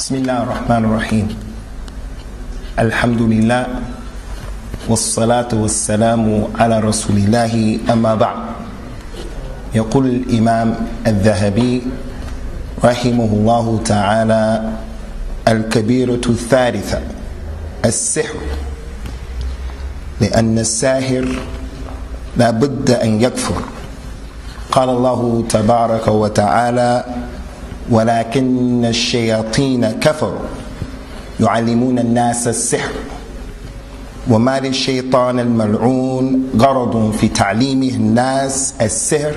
بسم الله الرحمن الرحيم الحمد لله والصلاة والسلام على رسول الله أما بعد. يقول الإمام الذهبي رحمه الله تعالى: الكبيرة الثالثة السحر، لأن الساحر لا بد أن يكفر. قال الله تبارك وتعالى: ولكن الشياطين كفروا يعلمون الناس السحر وما للشيطان الملعون غرض في تعليمه الناس السحر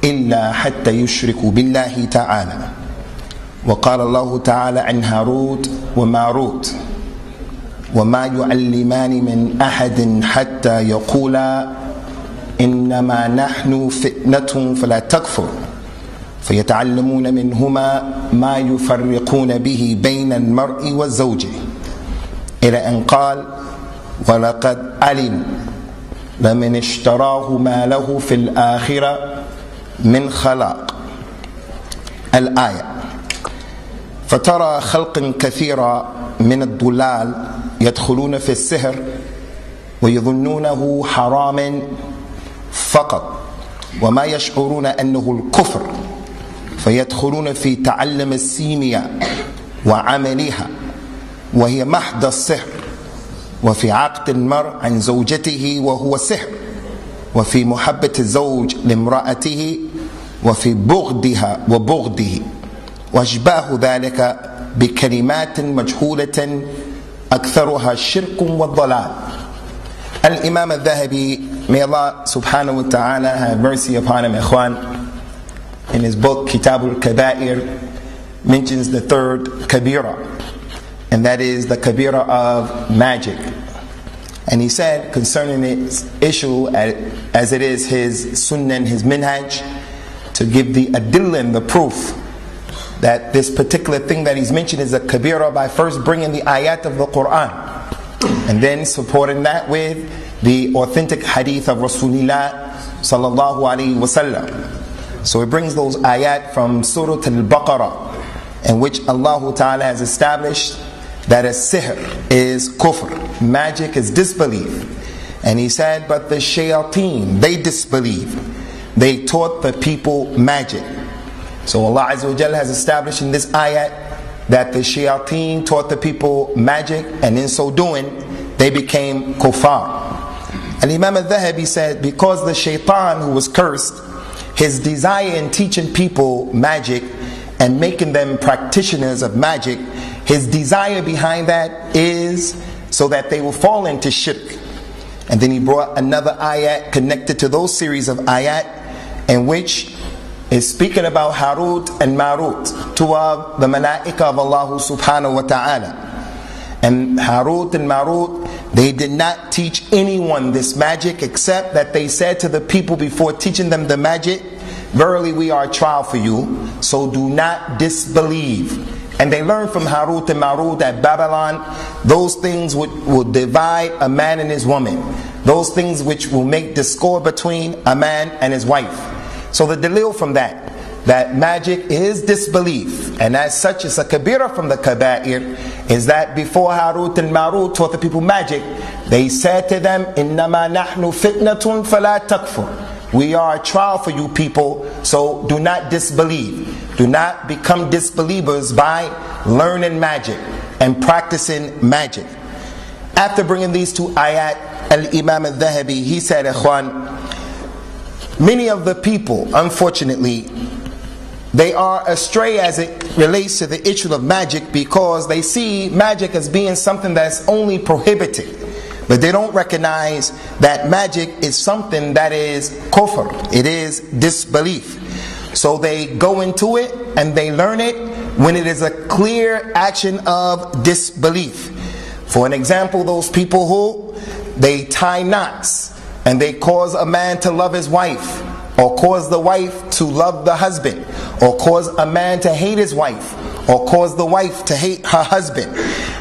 إلا حتى يشركوا بالله تعالى. وقال الله تعالى عن هاروت وماروت: وما يعلمان من أحد حتى يقولا إنما نحن فتنة فلا تكفر، فيتعلمون منهما ما يفرقون به بين المرء وزوجه، إلى أن قال: ولقد علم لمن اشتراه ما له في الآخرة من خلاق. الآية. فترى خلقا كثيرا من الضلال يدخلون في السحر ويظنونه حراما فقط وما يشعرون أنه الكفر، فيدخلون في تعلم السيمياء وعملها وهي محض السحر، وفي عقد المرء عن زوجته وهو سحر، وفي محبة الزوج لامرأته، وفي بغضها وبغضه، واشباه ذلك بكلمات مجهولة أكثرها شرك والضلال. الإمام الذهبي, may Allah subhanahu wa ta'ala have mercy upon him, ikhwan, in his book Kitab al-Kaba'ir mentions the third kabira, and that is the kabira of magic. And he said concerning this issue, as it is his sunnah and his minhaj, to give the adillah and the proof that this particular thing that he's mentioned is a kabira by first bringing the ayat of the Quran and then supporting that with the authentic hadeeth of Rasulullah sallallahu alaihi wasallam. So he brings those ayat from Surah Al-Baqarah, in which Allah Ta'ala has established that a sihr is kufr, magic is disbelief. And he said, but the shayateen, they disbelieve. They taught the people magic. So Allah Azza wa Jalla has established in this ayat that the shayateen taught the people magic, and in so doing, they became kuffar. And Imam al-Dhahabi said, because the shaitan who was cursed, his desire in teaching people magic and making them practitioners of magic, his desire behind that is so that they will fall into shirk. And then he brought another ayat connected to those series of ayat, in which is speaking about Harut and Marut, two of the malaika of Allah subhanahu wa ta'ala. And Harut and Marut, they did not teach anyone this magic, except that they said to the people before teaching them the magic, verily we are a trial for you, so do not disbelieve. And they learned from Harut and Marut at Babylon those things which will divide a man and his woman, those things which will make discord between a man and his wife. So the dalil from that magic is disbelief, and as such it's a kabira from the kaba'ir, is that before Harut and Marut taught the people magic, they said to them, innama nahnu fitnatun fala takfur, we are a trial for you people, so do not disbelieve, do not become disbelievers by learning magic and practicing magic. After bringing these two ayat, al-Imam al-Dhahabi, he said, ikhwan, many of the people, unfortunately, they are astray as it relates to the issue of magic, because they see magic as being something that's only prohibited. But they don't recognize that magic is something that is kufr, it is disbelief. So they go into it and they learn it when it is a clear action of disbelief. For an example, those people who they tie knots and they cause a man to love his wife, or cause the wife to love the husband, or cause a man to hate his wife, or cause the wife to hate her husband.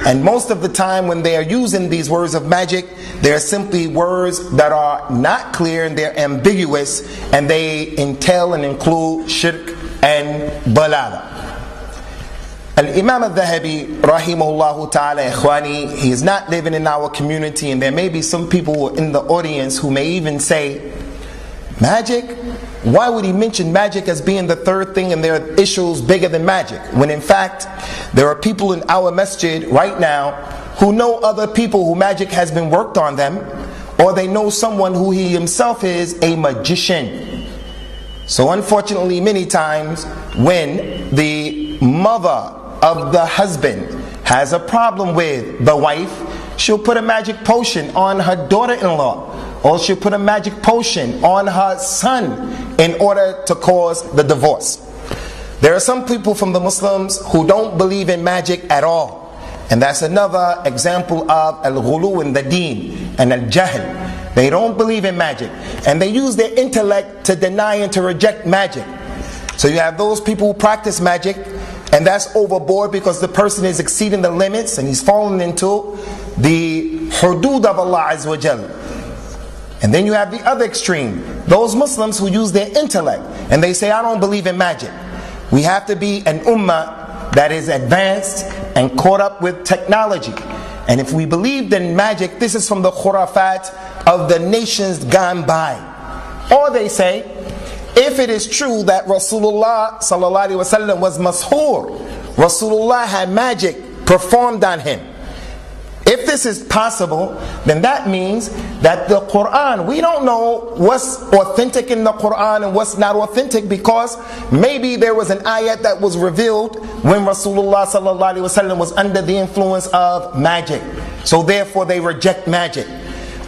And most of the time when they are using these words of magic, they are simply words that are not clear and they're ambiguous, and they entail and include shirk and balala. Al-Imam al-Dhahabi, rahimahullah ta'ala, ikhwani, he is not living in our community, and there may be some people in the audience who may even say, magic? Why would he mention magic as being the third thing, and there are issues bigger than magic? When in fact, there are people in our masjid right now who know other people who magic has been worked on them, or they know someone who he himself is a magician. So unfortunately, many times when the mother of the husband has a problem with the wife, she'll put a magic potion on her daughter-in-law, or she'll put a magic potion on her son in order to cause the divorce. There are some people from the Muslims who don't believe in magic at all. And that's another example of al-ghulu in the deen and al-jahl. They don't believe in magic, and they use their intellect to deny and to reject magic. So you have those people who practice magic, and that's overboard because the person is exceeding the limits and he's falling into the hudud of Allah Azza wa Jal. And then you have the other extreme, those Muslims who use their intellect and they say, I don't believe in magic. We have to be an ummah that is advanced and caught up with technology. And if we believed in magic, this is from the khurafat of the nations gone by. Or they say, if it is true that Rasulullah sallallahu alaihi wasallam was mashur, Rasulullah had magic performed on him. If this is possible, then that means that the Quran, we don't know what's authentic in the Quran and what's not authentic, because maybe there was an ayat that was revealed when Rasulullah sallallahu alaihi wasallam was under the influence of magic. So therefore they reject magic.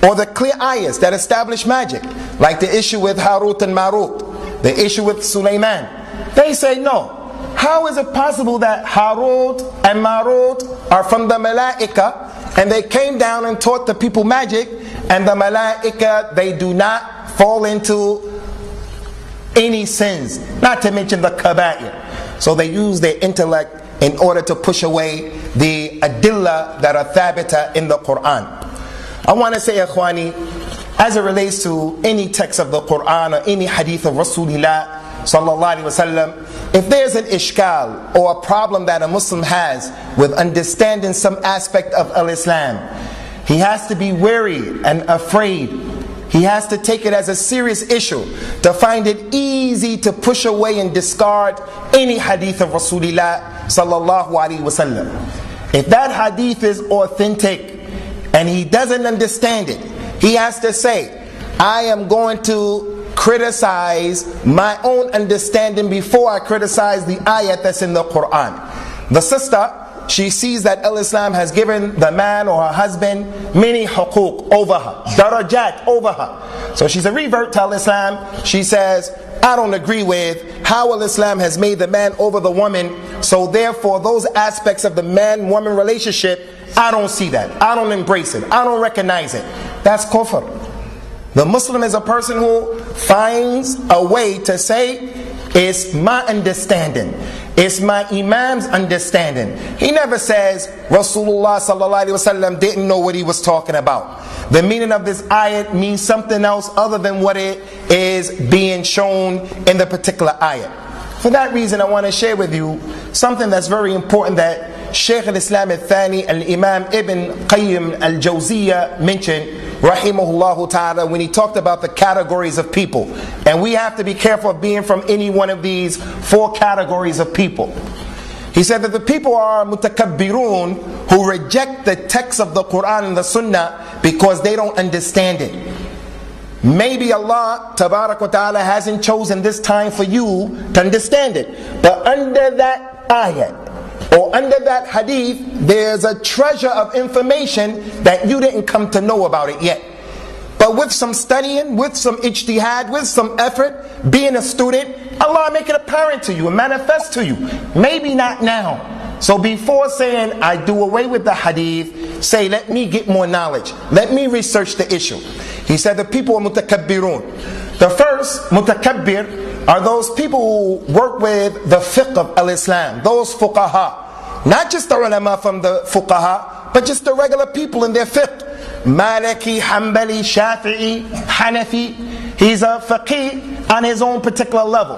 Or the clear ayahs that establish magic, like the issue with Harut and Marut, the issue with Sulaiman. They say no. How is it possible that Harut and Marut are from the Malaika, and they came down and taught the people magic, and the Malaika, they do not fall into any sins, not to mention the kaba'ir. So they use their intellect in order to push away the adillah that are thabita in the Quran. I want to say, ikhwani, as it relates to any text of the Quran or any hadith of Rasulullah sallallahu alaihi wasallam, if there's an ishkal or a problem that a Muslim has with understanding some aspect of al-Islam, he has to be wary and afraid. He has to take it as a serious issue, to find it easy to push away and discard any hadith of Rasulullah sallallahu alaihi wasallam. If that hadith is authentic and he doesn't understand it, he has to say, I am going to criticize my own understanding before I criticize the ayat that's in the Quran. The sister, she sees that al-Islam has given the man or her husband many huquq over her, darajat over her. So she's a revert to al-Islam. She says, I don't agree with how al-Islam has made the man over the woman, so therefore those aspects of the man-woman relationship, I don't see that. I don't embrace it. I don't recognize it. That's kufr. The Muslim is a person who finds a way to say, it's my understanding, it's my Imam's understanding. He never says Rasulullah sallallahu alaihi wasallam didn't know what he was talking about. The meaning of this ayat means something else other than what it is being shown in the particular ayat. For that reason, I want to share with you something that's very important that Shaykh al-Islam al-Thani, al-Imam Ibn Qayyim al-Jawziyya mentioned, rahimahullah ta'ala, when he talked about the categories of people. And we have to be careful of being from any one of these four categories of people. He said that the people are mutakabbirun, who reject the text of the Quran and the Sunnah because they don't understand it. Maybe Allah tabarak wa ta'ala hasn't chosen this time for you to understand it, but under that ayat or under that hadith, there's a treasure of information that you didn't come to know about it yet. But with some studying, with some ijtihad, with some effort, being a student, Allah make it apparent to you and manifest to you. Maybe not now. So before saying, I do away with the hadith, say, let me get more knowledge. Let me research the issue. He said the people are mutakabbirun. The first mutakabbir are those people who work with the fiqh of al-Islam, those fuqaha. Not just the ulama from the fuqaha, but just the regular people in their fiqh. Maliki, Hanbali, Shafi'i, Hanafi. He's a faqih on his own particular level.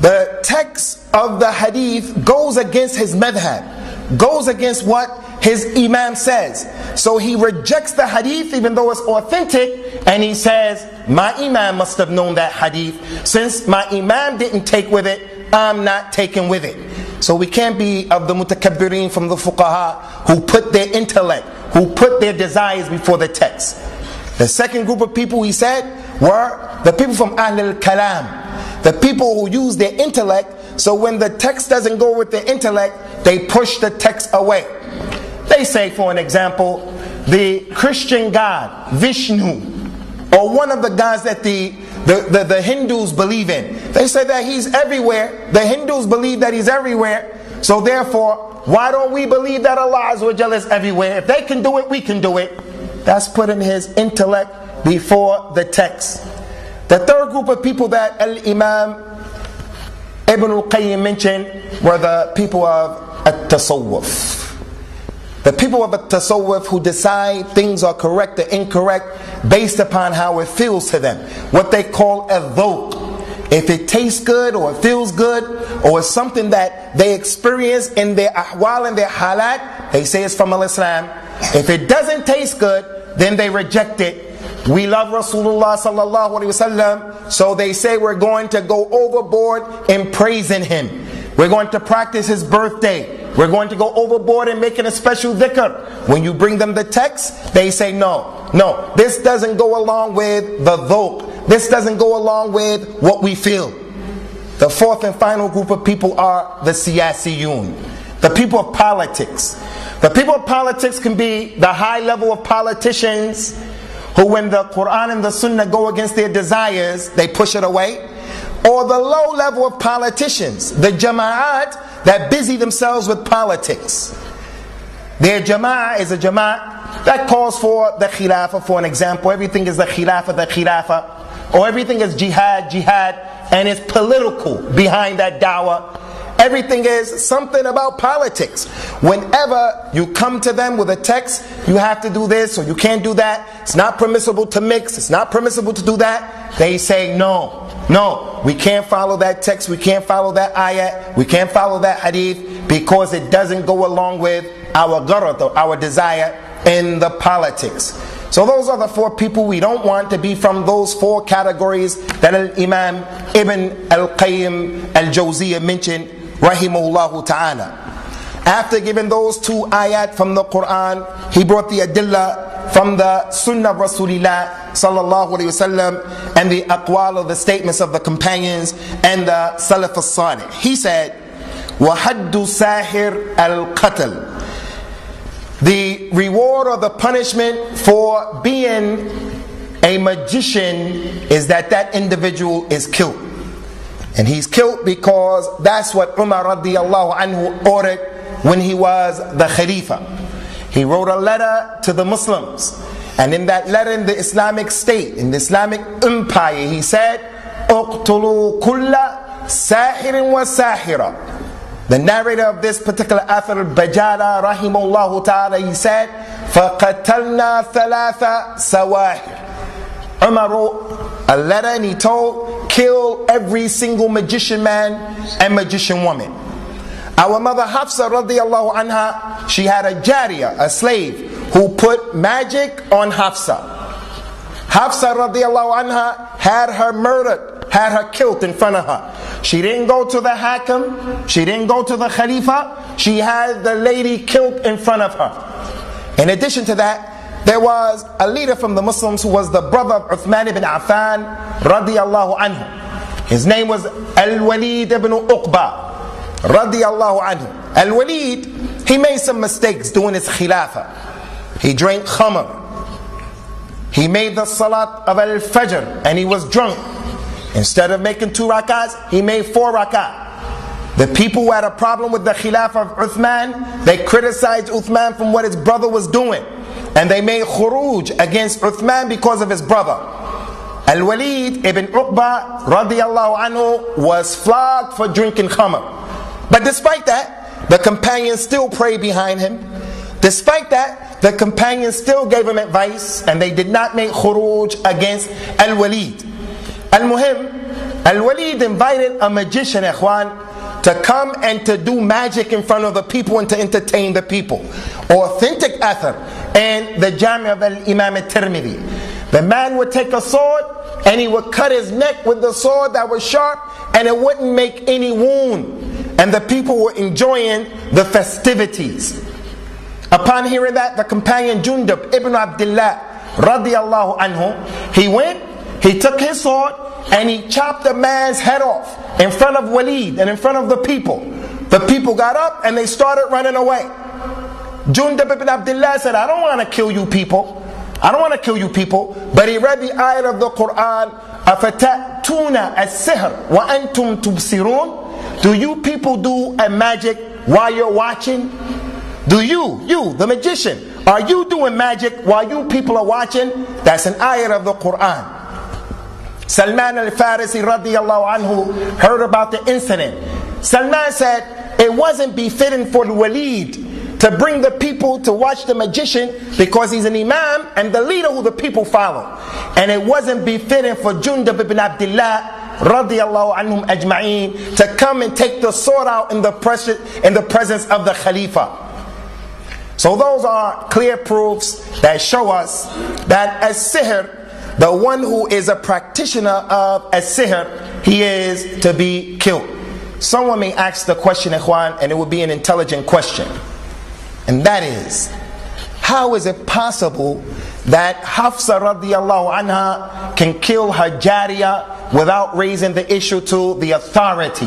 The text of the hadith goes against his madhab, goes against what his imam says. So he rejects the hadith even though it's authentic, and he says, my imam must have known that hadith. Since my imam didn't take with it, I'm not taking with it. So we can't be of the mutakabbirin from the fuqaha who put their intellect, who put their desires before the text. The second group of people, he said, were the people from Ahl al-Kalam, the people who use their intellect. So when the text doesn't go with their intellect, they push the text away. They say, for an example, the Christian God, Vishnu, or one of the gods that the Hindus believe in. They say that he's everywhere. The Hindus believe that he's everywhere. So therefore, why don't we believe that Allah Azza wa Jalla is everywhere? If they can do it, we can do it. That's putting his intellect before the text. The third group of people that Al-Imam Ibn al-Qayyim mentioned were the people of At-Tasawwuf. The people of At-Tasawwuf who decide things are correct or incorrect based upon how it feels to them. What they call a dhawq. If it tastes good or it feels good or it's something that they experience in their ahwal and their halat, they say it's from Islam. If it doesn't taste good, then they reject it. We love Rasulullah sallallahu alaihi wasallam, so they say we're going to go overboard in praising him. We're going to practice his birthday. We're going to go overboard in making a special dhikr. When you bring them the text, they say no, this doesn't go along with the dhawq. This doesn't go along with what we feel. The fourth and final group of people are the siyasiyun, the people of politics. The people of politics can be the high level of politicians who, when the Quran and the Sunnah go against their desires, they push it away. Or the low level of politicians, the jama'at that busy themselves with politics. Their jama'ah is a jama'at that calls for the khilafah, for an example. Everything is the khilafah. Or everything is jihad, and it's political behind that da'wah. Everything is something about politics. Whenever you come to them with a text, you have to do this or you can't do that. It's not permissible to mix. It's not permissible to do that. They say no, we can't follow that text. We can't follow that ayat. We can't follow that hadith because it doesn't go along with our gharat, or our desire in the politics. So those are the four people. We don't want to be from those four categories that Imam Ibn al-Qayyim al-Jawziyah mentioned, rahimahullah ta'ala. After giving those two ayat from the Quran, he brought the adillah from the Sunnah of Rasulullah sallallahu alayhi wasallam and the aqwal of the statements of the companions and the Salaf as-Salih. He said, وَحَدُّ سَاحِرْ الْقَتْلِ. The reward or the punishment for being a magician is that individual is killed. And he's killed because that's what Umar radiallahu anhu ordered when he was the Khalifa. He wrote a letter to the Muslims. And in that letter, in the Islamic state, in the Islamic empire, he said, اقتلوا كل ساحر وساحرة. The narrator of this particular athar, Bajala rahimahullah ta'ala, he said, فَقَتَلْنَا ثَلَاثَ سَوَاهِرَ. Umar wrote a letter and he told, kill every single magician man and magician woman. Our mother Hafsa radiallahu anha, she had a jariyah, a slave, who put magic on Hafsa. Hafsa radiallahu anha had her murdered, had her killed in front of her. She didn't go to the Hakam, she didn't go to the Khalifa, she had the lady killed in front of her. In addition to that, there was a leader from the Muslims who was the brother of Uthman ibn Affan radiallahu anhu. His name was Al-Walid ibn Uqba radiallahu anhu. Al-Walid, he made some mistakes doing his khilafah. He drank khamr. He made the salat of al-fajr and he was drunk. Instead of making 2 rakats, he made 4 rakat. The people who had a problem with the khilafah of Uthman, they criticized Uthman from what his brother was doing. And they made khuruj against Uthman because of his brother. Al-Walid ibn Uqba radiallahu anhu was flogged for drinking khamr. But despite that, the companions still prayed behind him. Despite that, the companions still gave him advice and they did not make khuruj against Al-Walid. Al-Muhim, Al-Walid invited a magician, ikhwan, to come and to do magic in front of the people and to entertain the people. Authentic athar and the Jami of Imam al-Tirmidhi. The man would take a sword and he would cut his neck with the sword that was sharp, and it wouldn't make any wound. And the people were enjoying the festivities. Upon hearing that, the companion Jundub ibn Abdullah radiyallahu anhu, he went, he took his sword, and he chopped the man's head off in front of Walid and in front of the people. The people got up and they started running away. Jundub ibn Abdullah said, I don't want to kill you people. I don't want to kill you people. But he read the ayat of the Quran, أَفَتَأْتُونَ السِّحْرَ وَأَنْتُمْ تُبْصِرُونَ. Do you people do a magic while you're watching? Do you, the magician, are you doing magic while you people are watching? That's an ayat of the Quran. Salman al-Farisi radiyallahu anhu heard about the incident. Salman said it wasn't befitting for the Walid to bring the people to watch the magician because he's an imam and the leader who the people follow. And it wasn't befitting for Jundub ibn Abdullah radiyallahu anhum ajma'een to come and take the sword out in the presence of the Khalifa. So those are clear proofs that show us that as-sihr, the one who is a practitioner of as-sihr, he is to be killed. Someone may ask the question, Ikhwan, and it would be an intelligent question. And that is, how is it possible that Hafsa radiyallahu anha can kill her jariyah without raising the issue to the authority?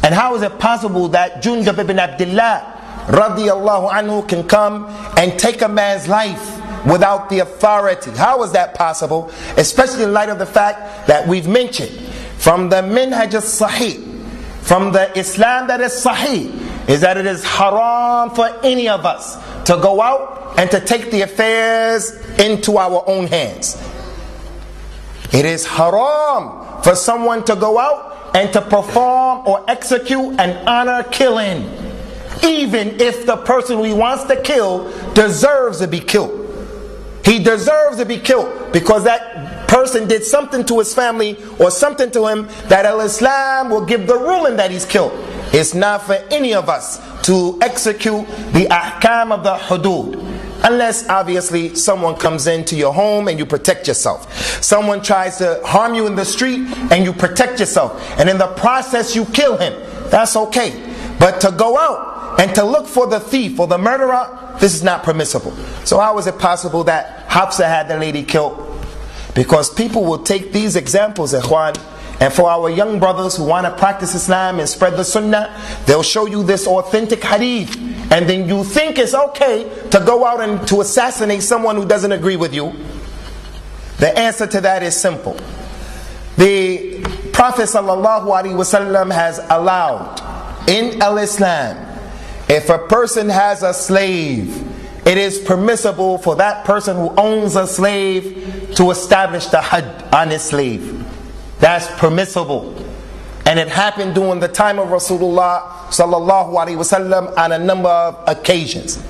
And how is it possible that Jundub ibn Abdullah radiyallahu anhu can come and take a man's life without the authority? How is that possible? Especially in light of the fact that we've mentioned from the minhaj as-sahih, from the Islam that is sahih, is that it is haram for any of us to go out and to take the affairs into our own hands. It is haram for someone to go out and to perform or execute an honor killing, even if the person who he wants to kill deserves to be killed. He deserves to be killed because that person did something to his family or something to him that al-Islam will give the ruling that he's killed. It's not for any of us to execute the ahkam of the hudud, unless obviously someone comes into your home and you protect yourself. Someone tries to harm you in the street and you protect yourself, and in the process you kill him. That's okay. But to go out and to look for the thief or the murderer, this is not permissible. So how is it possible that Hafsa had the lady killed? Because people will take these examples, Ikhwan, and for our young brothers who want to practice Islam and spread the Sunnah, they'll show you this authentic hadith, and then you think it's okay to go out and to assassinate someone who doesn't agree with you. The answer to that is simple. The Prophet ﷺ has allowed in al-Islam, if a person has a slave, it is permissible for that person who owns a slave to establish the had on his slave. That's permissible. And it happened during the time of Rasulullah sallallahu alaihi wasallam on a number of occasions.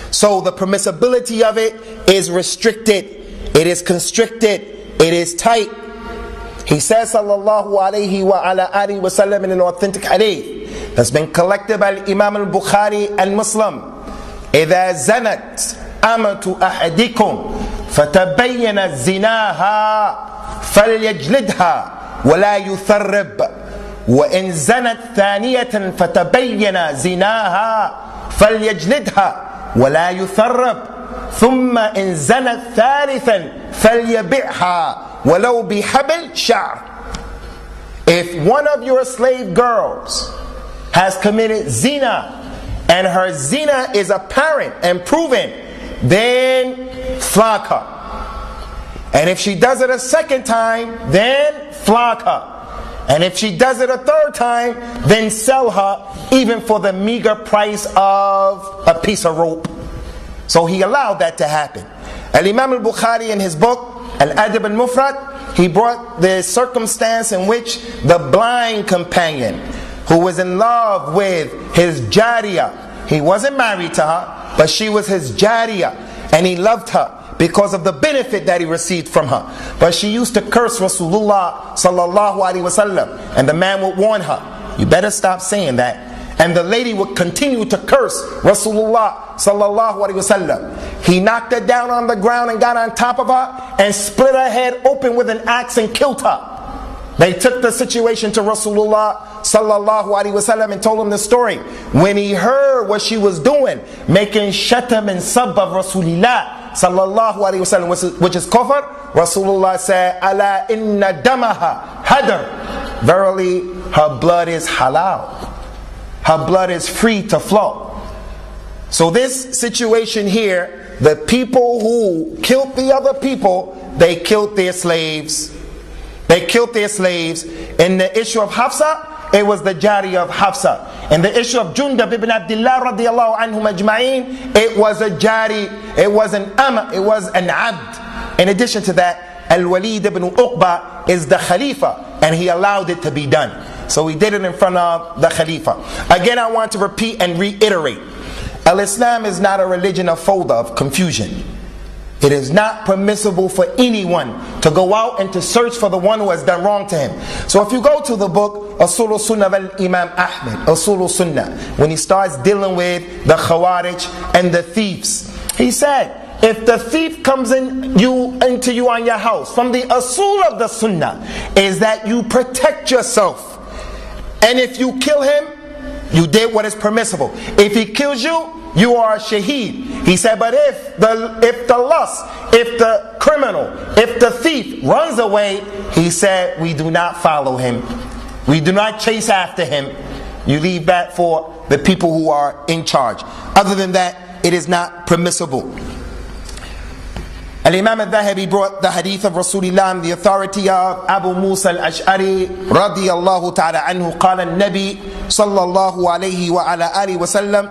So the permissibility of it is restricted, it is constricted, it is tight. He says sallallahu alaihi wa ala alihi wasallam in an authentic hadith that's been collected by Imam al-Bukhari and Muslim, إذا زنت أمة أحدكم فتبين زناها فليجلدها ولا يثرب وإن زنت ثانية فتبين زناها فليجلدها ولا يثرب ثم إن زنت ثالثا فليبعها ولو بحبل شعر. If one of your slave girls has committed zina and her zina is apparent and proven, then flog her. And if she does it a second time, then flog her. And if she does it a third time, then sell her, even for the meager price of a piece of rope. So he allowed that to happen. Al-Imam al-Bukhari in his book Al-Adab al-Mufrad, he brought the circumstance in which the blind companion who was in love with his jariyah, he wasn't married to her, but she was his jariyah, and he loved her because of the benefit that he received from her. But she used to curse Rasulullah sallallahu alaihi wasallam, and the man would warn her, You better stop saying that. And the lady would continue to curse Rasulullah sallallahu alaihi wasallam. He knocked her down on the ground and got on top of her and split her head open with an axe and killed her. They took the situation to Rasulullah sallallahu alaihi wasallam and told him the story. When he heard what she was doing, making shatam and sab of Rasulullah sallallahu alaihi wasallam, which is kufr, Rasulullah said, "Ala inna damaha hadar." Verily, her blood is halal. Her blood is free to flow. So this situation here, the people who killed the other people, they killed their slaves. They killed their slaves. In the issue of Hafsa, it was the jari of Hafsa. In the issue of Jundab ibn Abdullah radiallahu anhum ajma'in, it was a jari, it was an ama, it was an abd. In addition to that, Al-Walid ibn Uqba is the Khalifa, and he allowed it to be done. So he did it in front of the Khalifa. Again, I want to repeat and reiterate. Al-Islam is not a religion of fawda, of confusion. It is not permissible for anyone to go out and to search for the one who has done wrong to him. So if you go to the book Usul Sunnah of Imam Ahmed, Usul Sunnah, when he starts dealing with the Khawarij and the thieves, he said, if the thief comes into you on your house, from the Usul of the Sunnah is that you protect yourself. And if you kill him, you did what is permissible. If he kills you, you are a shaheed. He said, but if the lust, if the criminal, if the thief runs away, he said, we do not follow him. We do not chase after him. You leave that for the people who are in charge. Other than that, it is not permissible. Al-Imam al-Dhahabi brought the hadeeth of Rasulullah on the authority of Abu Musa al-Ash'ari radiyallahu ta'ala anhu. قال النبي صلى الله عليه وعلى آله وسلم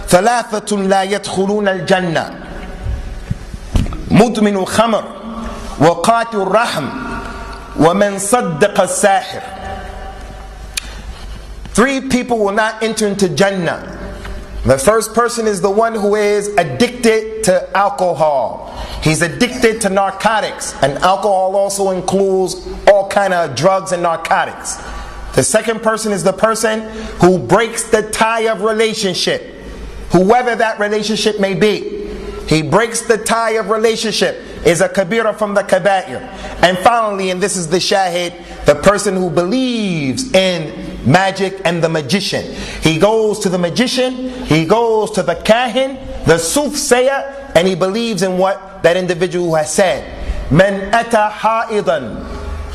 ثلاثة لا يدخلون الجنة مدمن الخمر وقاتل الرحم ومن صدق الساحر. 3 people will not enter into Jannah. The first person is the one who is addicted to alcohol. He's addicted to narcotics, and alcohol also includes all kind of drugs and narcotics. The second person is the person who breaks the tie of relationship, whoever that relationship may be. He breaks the tie of relationship, is a kabira from the kaba'ir. And finally, and this is the shahid, the person who believes in magic and the magician. He goes to the magician, he goes to the kahin, the soothsayer, and he believes in what that individual has said. Man ata ha'idan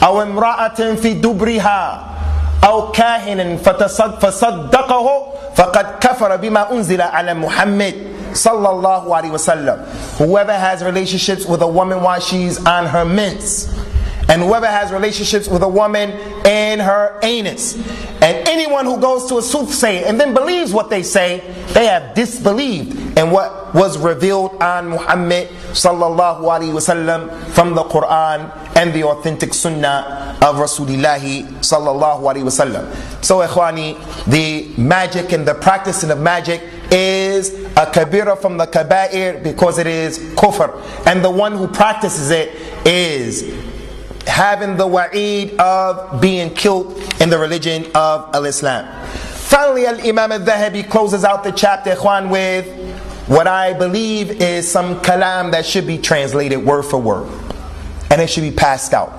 aw imra'atin fi dubriha aw kahinan fasaddaqahu faqad kafara bima unzila ala Muhammad sallallahu alaihi wasallam. Whoever has relationships with a woman while she's on her mints, and whoever has relationships with a woman in her anus, and anyone who goes to a soothsayer and then believes what they say, they have disbelieved in what was revealed on Muhammad sallallahu alaihi wasallam from the Quran and the authentic Sunnah of Rasulullah sallallahu alaihi wasallam. So ikhwani, the magic and the practicing of magic is a kabira from the kaba'ir because it is kufr, and the one who practices it is having the wa'id of being killed in the religion of al-Islam. Finally, Al-Imam al-Dhahabi closes out the chapter, ikhwan, with what I believe is some kalam that should be translated word for word, and it should be passed out.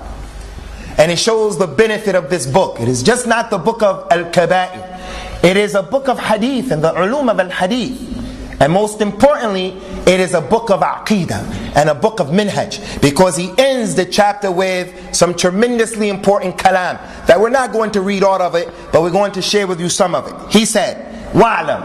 And it shows the benefit of this book. It is just not the book of al-Kaba'ir. It is a book of hadith and the ulum of al-hadith. And most importantly, it is a book of aqidah and a book of minhaj, because he ends the chapter with some tremendously important kalam that we're not going to read all of it, but we're going to share with you some of it. He said, وَاعْلَمْ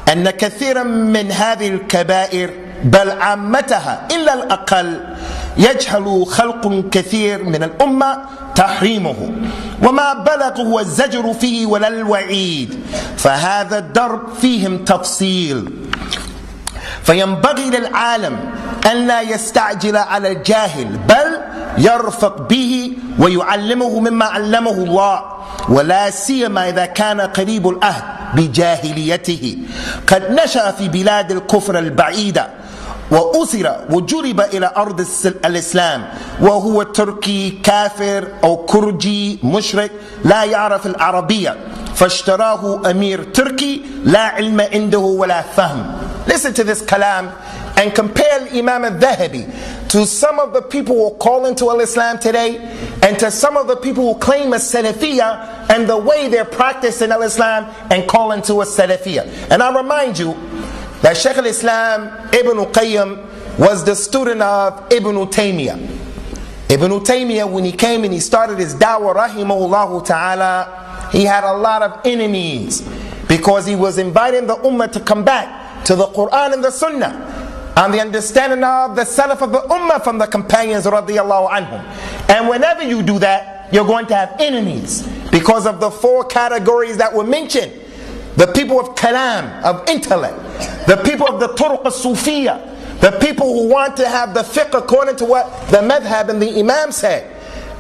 أَنَّ كَثِيرًا مِنْ هَذِهِ الْكَبَائِرِ بَلْ عَامَّتَهَا إِلَّا الْأَقَلِّ يجهل خلق كثير من الأمة تحريمه وما بلغ هو الزجر فيه ولا الوعيد فهذا الدرب فيهم تفصيل فينبغي للعالم أن لا يستعجل على الجاهل بل يرفق به ويعلمه مما علمه الله ولا سيما إذا كان قريب العهد بجاهليته قد نشأ في بلاد الكفر البعيدة وأسر وجرب إلى أرض الإسلام وهو تركي كافر أو كرجي مشرك لا يعرف العربية فاشتراه أمير تركي لا علم عنده ولا فهم. Listen to this kalam and compare Imam al-Dhahabi to some of the people who call into al-Islam today and to some of the people who claim a Salafiyah and the way they're practicing al-Islam and call into a Salafiyah. And I remind you that Shaykh al-Islam Ibn Qayyim was the student of Ibn Taymiyyah. Ibn Taymiyyah, when he came and he started his da'wah, rahimahullah ta'ala, he had a lot of enemies because he was inviting the ummah to come back to the Quran and the Sunnah on the understanding of the Salaf of the ummah from the companions radiyallahu anhum. And whenever you do that, you're going to have enemies because of the four categories that were mentioned. The people of kalam, of intellect, the people of the turuq as-sufiyah, the people who want to have the fiqh according to what the madhab and the imam said.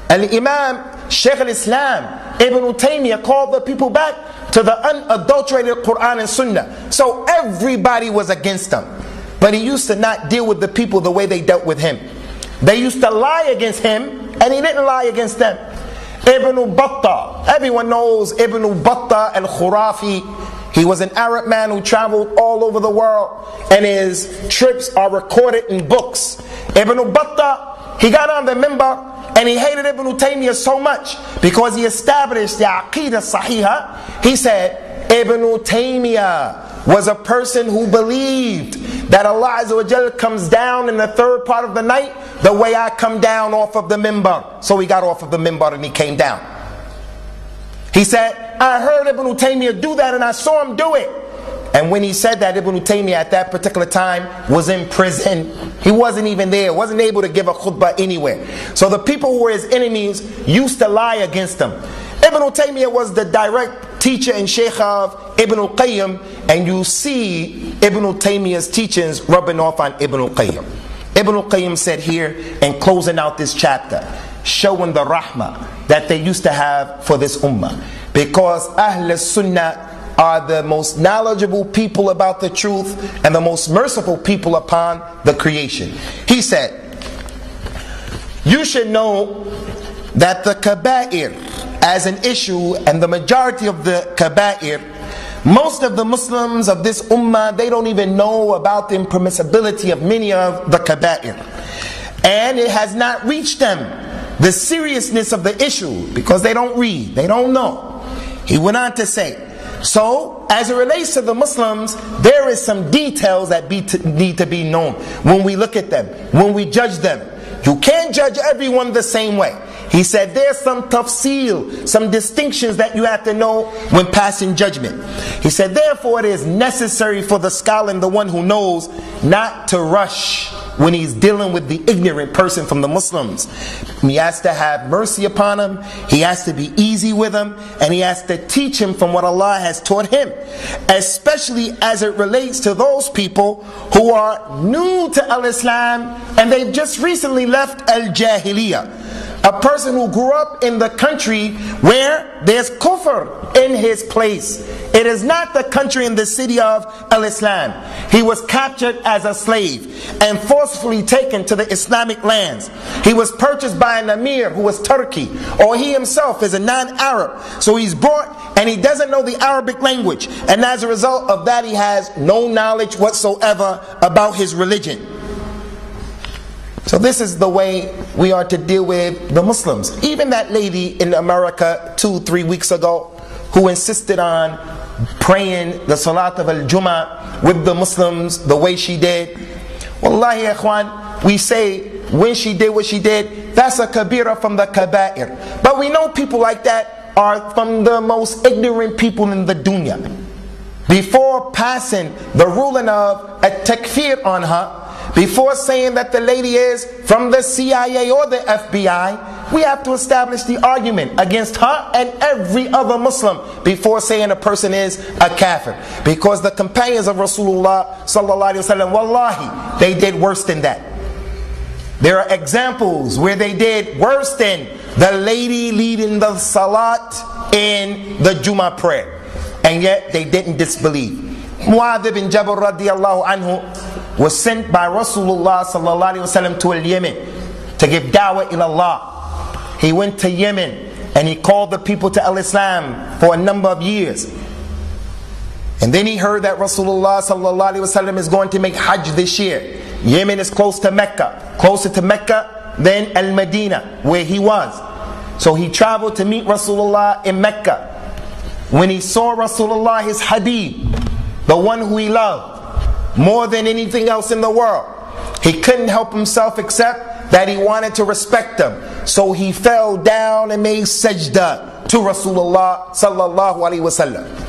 And the imam, Shaykh al-Islam Ibn Taymiyyah, called the people back to the unadulterated Quran and Sunnah. So everybody was against him. But he used to not deal with the people the way they dealt with him. They used to lie against him, and he didn't lie against them. Ibn Battah, everyone knows Ibn Battah al-Khurafi. He was an Arab man who traveled all over the world, and his trips are recorded in books. Ibn Battah, he got on the minbar and he hated Ibn Taymiyyah so much because he established the Aqidah Sahiha. He said Ibn Taymiyyah was a person who believed that Allah Azza wa Jal comes down in the third part of the night the way I come down off of the minbar. So he got off of the minbar and he came down. He said, I heard Ibn Taymiyyah do that and I saw him do it. And when he said that, Ibn Taymiyyah at that particular time was in prison. He wasn't even there, wasn't able to give a khutbah anywhere. So the people who were his enemies used to lie against him. Ibn Taymiyyah was the direct teacher and sheikh of Ibn al-Qayyim, and you see Ibn Taymiyyah's teachings rubbing off on Ibn al-Qayyim. Ibn al-Qayyim said here, in closing out this chapter, showing the rahmah that they used to have for this ummah, because Ahl Sunnah are the most knowledgeable people about the truth and the most merciful people upon the creation. He said, you should know that the kaba'ir as an issue, and the majority of the kaba'ir, most of the Muslims of this ummah, they don't even know about the impermissibility of many of the kaba'ir, and it has not reached them the seriousness of the issue because they don't read, they don't know. He went on to say, so as it relates to the Muslims, there is some details that need to be known when we look at them, when we judge them. You can't judge everyone the same way. He said there's some tafsil, some distinctions that you have to know when passing judgment. He said therefore it is necessary for the scholar and the one who knows not to rush when he's dealing with the ignorant person from the Muslims. He has to have mercy upon him, he has to be easy with him, and he has to teach him from what Allah has taught him, especially as it relates to those people who are new to al-Islam and they've just recently left al-Jahiliyyah. A person who grew up in the country where there's kufr in his place. It is not the country in the city of al-Islam. He was captured as a slave and forcefully taken to the Islamic lands. He was purchased by an emir who was Turkey, or he himself is a non-Arab. So he's brought and he doesn't know the Arabic language. And as a result of that, he has no knowledge whatsoever about his religion. So this is the way we are to deal with the Muslims. Even that lady in America 2-3 weeks ago who insisted on praying the Salat of al-Jum'ah with the Muslims the way she did. Wallahi ikhwan, we say when she did what she did, that's a kabira from the kaba'ir. But we know people like that are from the most ignorant people in the dunya. Before passing the ruling of a takfir on her, before saying that the lady is from the CIA or the FBI, we have to establish the argument against her and every other Muslim before saying a person is a kafir. Because the companions of Rasulullah sallallahu alaihi wasallam, wallahi, they did worse than that. There are examples where they did worse than the lady leading the salat in the Jummah prayer, and yet they didn't disbelieve. Mu'adh ibn Jabal radiyallahu anhu was sent by Rasulullah sallallahu alaihi wasallam to Yemen to give da'wah ila Allah. He went to Yemen and he called the people to al-Islam for a number of years. And then he heard that Rasulullah sallallahu alaihi wasallam is going to make Hajj this year. Yemen is close to Mecca, closer to Mecca than Al-Madinah, where he was. So he traveled to meet Rasulullah in Mecca. When he saw Rasulullah, his Habib, the one who he loved more than anything else in the world, he couldn't help himself except that he wanted to respect him. So he fell down and made sajda to Rasulullah sallallahu alaihi wasallam.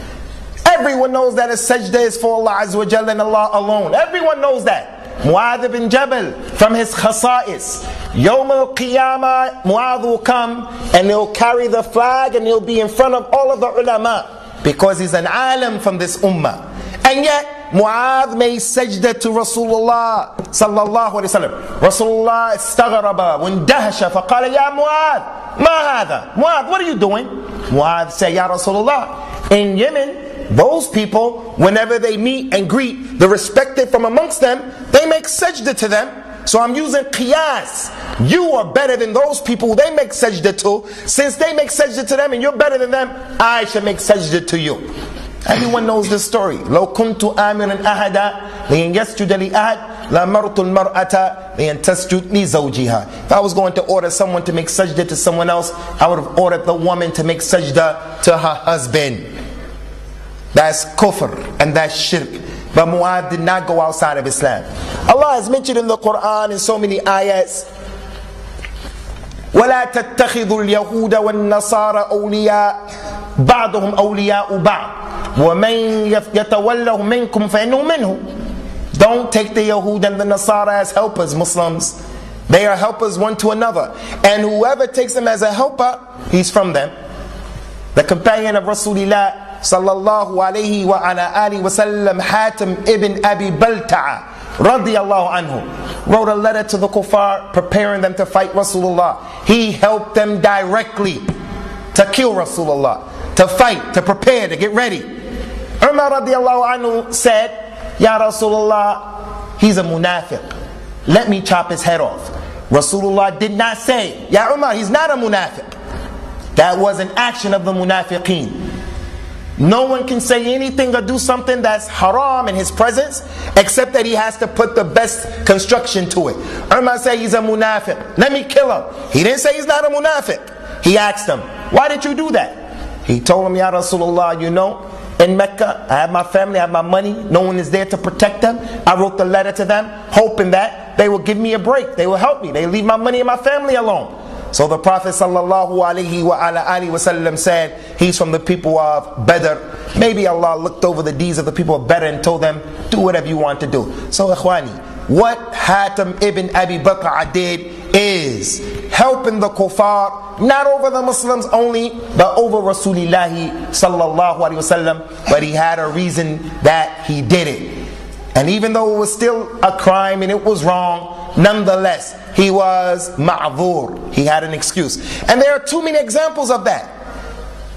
Everyone knows that a sajda is for Allah Azza wa Jalla and Allah alone. Everyone knows that. Mu'adh ibn Jabal, from his khasa'is, Yawm al-Qiyamah, Mu'adh will come and he'll carry the flag and he'll be in front of all of the ulama because he's an alim from this ummah. And yet Mu'adh made sajda to Rasulullah sallallahu alaihi wasallam. Rasulullah istaghraba wandahasha faqala ya Mu'adh ma hadha. Mu'adh, what are you doing? Mu'adh said, Ya Rasulullah, in Yemen, those people, whenever they meet and greet the respected from amongst them, they make sajda to them. So I'm using qiyas. You are better than those people who they make sajda to. Since they make sajda to them and you're better than them, I should make sajda to you. Everyone knows this story. لو كنت آمرا أحدا لأن يسجد لأحد لأمرت المرأة لأن تسجد لزوجها. If I was going to order someone to make sajda to someone else, I would have ordered the woman to make sajda to her husband. That's kufr and that's shirk. But Mu'adh did not go outside of Islam. Allah has mentioned in the Quran in so many ayats, وَلَا تَتَّخِذُوا الْيَهُودَ وَالنَّصَارَ أَوْلِيَاءَ بَعْضُهُمْ أَوْلِيَاءُ بَعْضٍ وَمَنْ يَتَوَلَّهُ مِنْكُمْ فَإِنَّهُ مِنْهُ. Don't take the Yahud and the Nasara as helpers, Muslims. They are helpers one to another. And whoever takes them as a helper, he's from them. The companion of Rasulullah sallallahu alayhi wa ala alihi wa sallam, Hatim ibn Abi Balta'a radiyallahu anhu, wrote a letter to the kuffar preparing them to fight Rasulullah. He helped them directly to kill Rasulullah, to fight, to prepare, to get ready. Umar radiyallahu anhu said, Ya Rasulullah, he's a munafiq, let me chop his head off. Rasulullah did not say, Ya Umar, he's not a munafiq. That was an action of the munafiqeen. No one can say anything or do something that's haram in his presence except that he has to put the best construction to it. Umar said he's a munafiq, let me kill him. He didn't say he's not a munafiq. He asked him, why did you do that? He told him, Ya Rasulullah, you know, in Mecca, I have my family, I have my money, no one is there to protect them. I wrote the letter to them hoping that they will give me a break, they will help me, they leave my money and my family alone. So the Prophet sallallahu alaihi wa ala alihi wasallam said, he's from the people of Badr. Maybe Allah looked over the deeds of the people of Badr and told them, do whatever you want to do. So ikhwani, what Hatim ibn Abi Bakr did is helping the kuffar, not over the Muslims only, but over Rasulullah sallallahu alaihi wasallam. But he had a reason that he did it. And even though it was still a crime and it was wrong, nonetheless, he was ma'dhur. He had an excuse. And there are too many examples of that.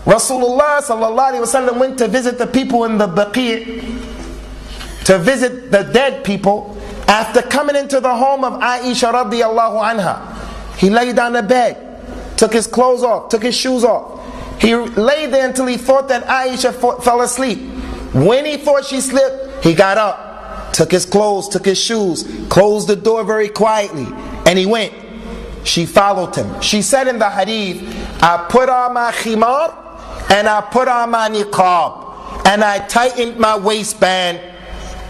Rasulullah sallallahu alaihi wasallam went to visit the people in the Baqi', to visit the dead people, after coming into the home of Aisha radiyallahu anha. He lay down in bed, took his clothes off, took his shoes off. He lay there until he thought that Aisha fell asleep. When he thought she slept, he got up, took his clothes, took his shoes, closed the door very quietly, and he went. She followed him. She said in the hadith, I put on my khimar and I put on my niqab and I tightened my waistband.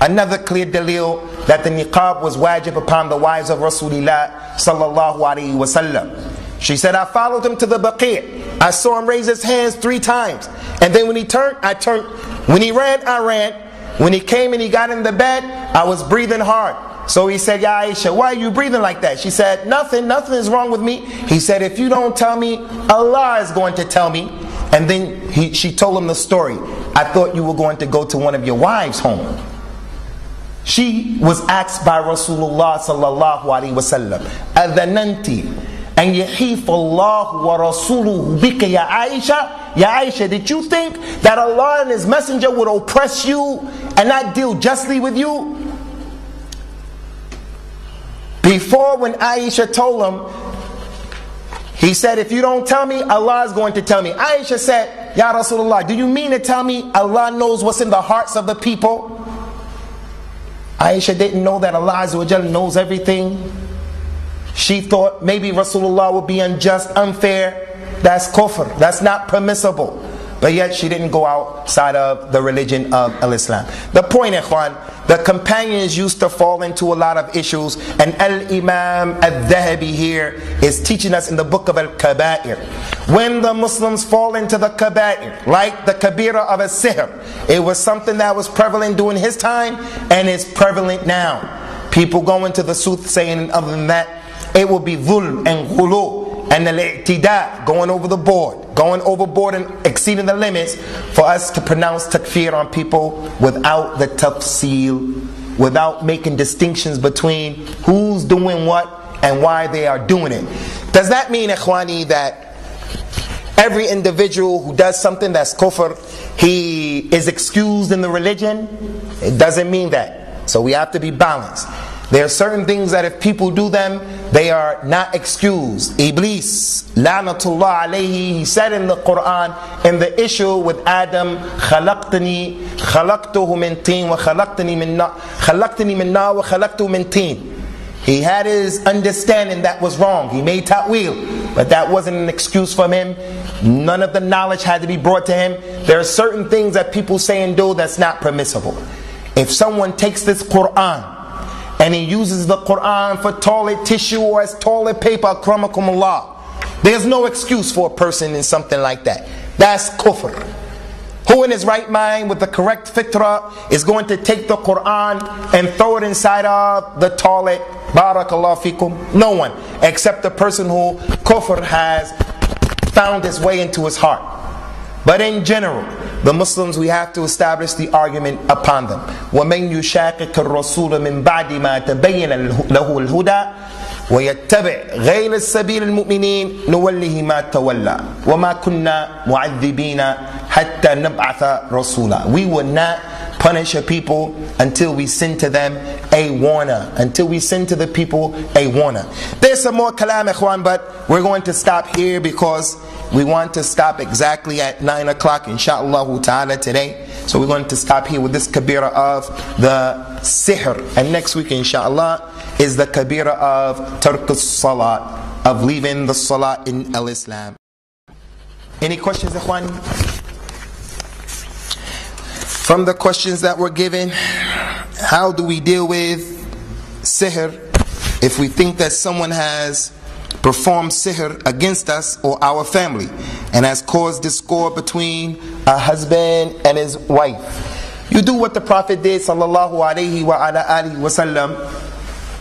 Another clear dalil that the niqab was wajib upon the wives of Rasulullah sallallahu alaihi wasallam. She said, I followed him to the Baqi'. I saw him raise his hands 3 times. And then when he turned, I turned. When he ran, I ran. When he came and he got in the bed, I was breathing hard. So he said, Ya Aisha, why are you breathing like that? She said, nothing is wrong with me. He said, if you don't tell me, Allah is going to tell me. And then she told him the story. I thought you were going to go to one of your wives' home. She was asked by Rasulullah sallallahu alaihi wasallam, Adhananti an yahifa Allah wa rasuluhu bika ya Aisha? Ya Aisha, did you think that Allah and His Messenger would oppress you and not deal justly with you? Before, when Aisha told him He said, if you don't tell me, Allah is going to tell me. Aisha said, Ya Rasulullah, do you mean to tell me Allah knows what's in the hearts of the people? Aisha didn't know that Allah Azza wa Jalla knows everything. She thought maybe Rasulullah would be unjust, unfair. That's kufr. That's not permissible. But yet she didn't go outside of the religion of Al-Islam. The point, ikhwan, the companions used to fall into a lot of issues, and Al-Imam Al-Dhahabi here is teaching us in the book of Al-Kaba'ir. When the Muslims fall into the Kaba'ir, like the Kabira of As-Sihr, it was something that was prevalent during his time and is prevalent now. People go into the soothsaying, and other than that, it will be dhulm and ghulu and al-i'tida, going overboard and exceeding the limits for us to pronounce takfir on people without the tafsil, without making distinctions between who's doing what and why they are doing it. Does that mean, ikhwani, that every individual who does something that's kufr, he is excused in the religion? It doesn't mean that. So we have to be balanced. There are certain things that if people do them, they are not excused. Iblis, la'natullah alayhi, he said in the Quran, in the issue with Adam, khalaqtuhu min teen wa khalaqtani min nar wa khalaqtuhu min teen. He had his understanding that was wrong. He made ta'wil, but that wasn't an excuse for him. None of the knowledge had to be brought to him. There are certain things that people say and do that's not permissible. If someone takes this Quran and he uses the Quran for toilet tissue or as toilet paper, akramakumullah, there's no excuse for a person in something like that. That's kufr. Who in his right mind with the correct fitrah is going to take the Quran and throw it inside of the toilet? Barakallahu fikum. No one, except the person who kufr has found its way into his heart. But in general, the Muslims, we have to establish the argument upon them. وَمَنْ يُشَاقِقِ الرَّسُولَ مِنْ بَعْدِ مَا تَبَيَّنَ لَهُ الْهُدَى وَيَتَّبِعْ غَيْرَ السَّبِيلِ الْمُؤْمِنِينَ نُوَلِّهِ مَا تَوَلَّى وَمَا كُنَّا مُعَذِّبِينَ حَتَّى نَبْعَثَ رَسُولًا. We will not punish a people until we send to them a warner. Until we send to the people a warner. There's some more kalam, ikhwan, but we're going to stop here because we want to stop exactly at 9 o'clock, insha'Allah ta'ala, today. So we're going to stop here with this kabira of the sihr. And next week, insha'Allah, is the kabira of tark as-salat, of leaving the salat in al-Islam. Any questions, ikhwan? From the questions that were given, how do we deal with sihr if we think that someone has performed sihr against us or our family and has caused discord between a husband and his wife? You do what the Prophet did, sallallahu alaihi wa ala alihi wa sallam,